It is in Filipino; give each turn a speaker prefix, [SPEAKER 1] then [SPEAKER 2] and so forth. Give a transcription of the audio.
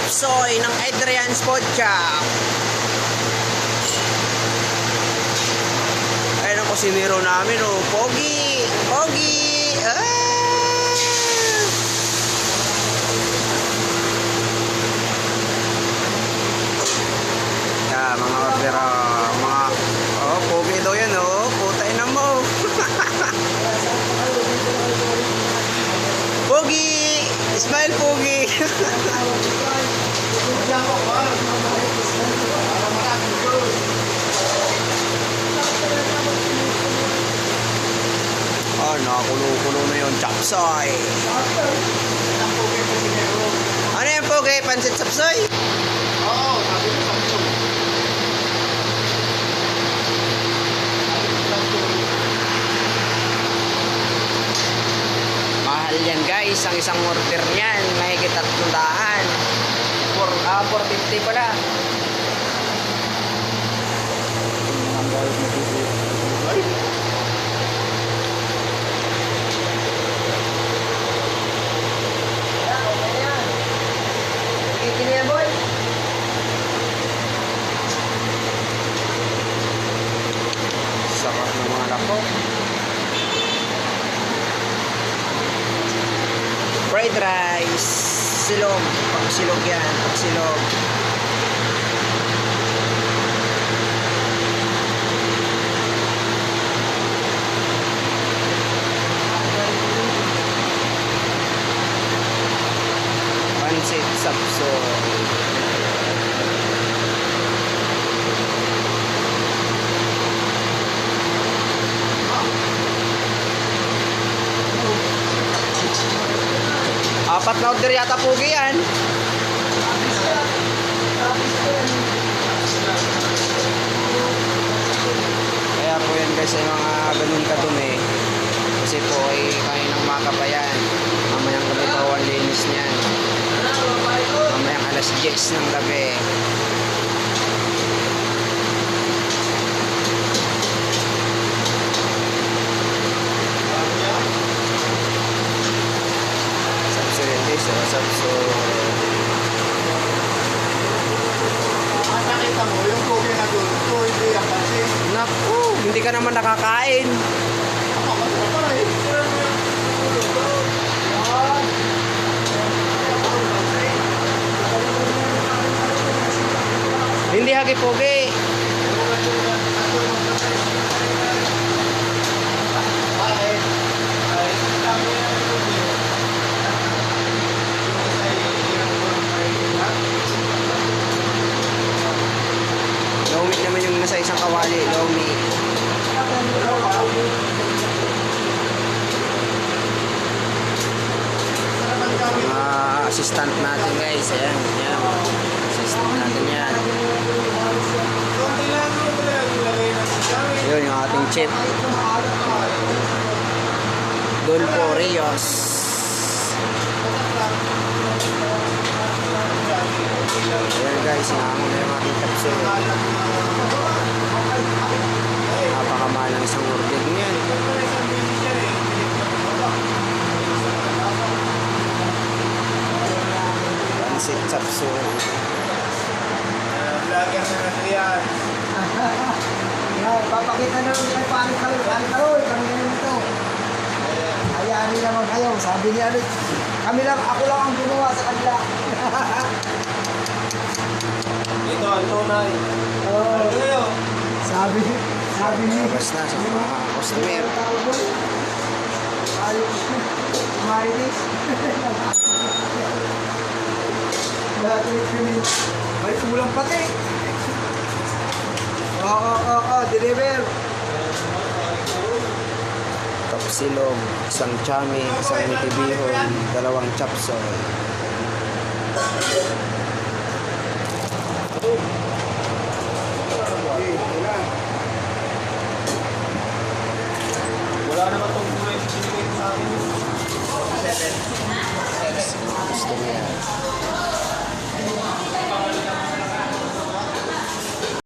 [SPEAKER 1] chapsoy ng Adrian's Food Shop. Ayun ang kusimiro namin, oh. Pogi! Pogi! Yeah, mga order, pogi daw yan, oh. Putay na mo. Pogi! Smile, Pogi! Nakakulo-kulo na yung chapsoy. Ano yung Pogi? Pansit chapsoy?
[SPEAKER 2] Oo, sabi ko Samsung.
[SPEAKER 1] Mahal yan guys, ang isang order niyan, mahigit 300. 450 pala. Sarap ng mga lako. Fried rice, silog, pagsilog yan, pagsilog. Pansit chapsoy. Apat na order yata Pogi yan. Kaya po yan guys ay mga ganun kadumi. Kasi po ay kaninang maka pa yan. Mamayang gabi pa ang linis niyan. Mamayang alas 10 ng gabi. So,
[SPEAKER 2] nakita mo, yung Pogi na doon, ito hindi ang pansin.
[SPEAKER 1] naku, hindi ka naman nakakain.
[SPEAKER 2] Ako, masarap pala eh.
[SPEAKER 1] Hindi hagi Pogi. Lomi naman yung nasa isang kawali, lomi. Mga assistant natin guys, ayan, ayan. Assistant natin yan. Yun yung ating chip. Dulpo Rios. Ayan guys, nakamon na yung ating chapsoy. Napakamahal ng isang order niyan. Pansit chapsoy.
[SPEAKER 2] Vlogger na natin yan.
[SPEAKER 3] Papakita na rin kay Paring Karoy, kami na nito. Hayaan nila naman kayo, sabi niya rin. Kami lang, ako lang ang gumawa sa kanila.
[SPEAKER 2] Ito ang tunay.
[SPEAKER 3] Oo.
[SPEAKER 2] Ano yun?
[SPEAKER 3] Sabi niya.
[SPEAKER 1] Labas na sa mga customer.
[SPEAKER 3] Ayaw ko. Marinis. Dati may ulang pati. Oo, deliver.
[SPEAKER 1] Tapsilog, isang chami, isang mitibihon, 2 chapsoy.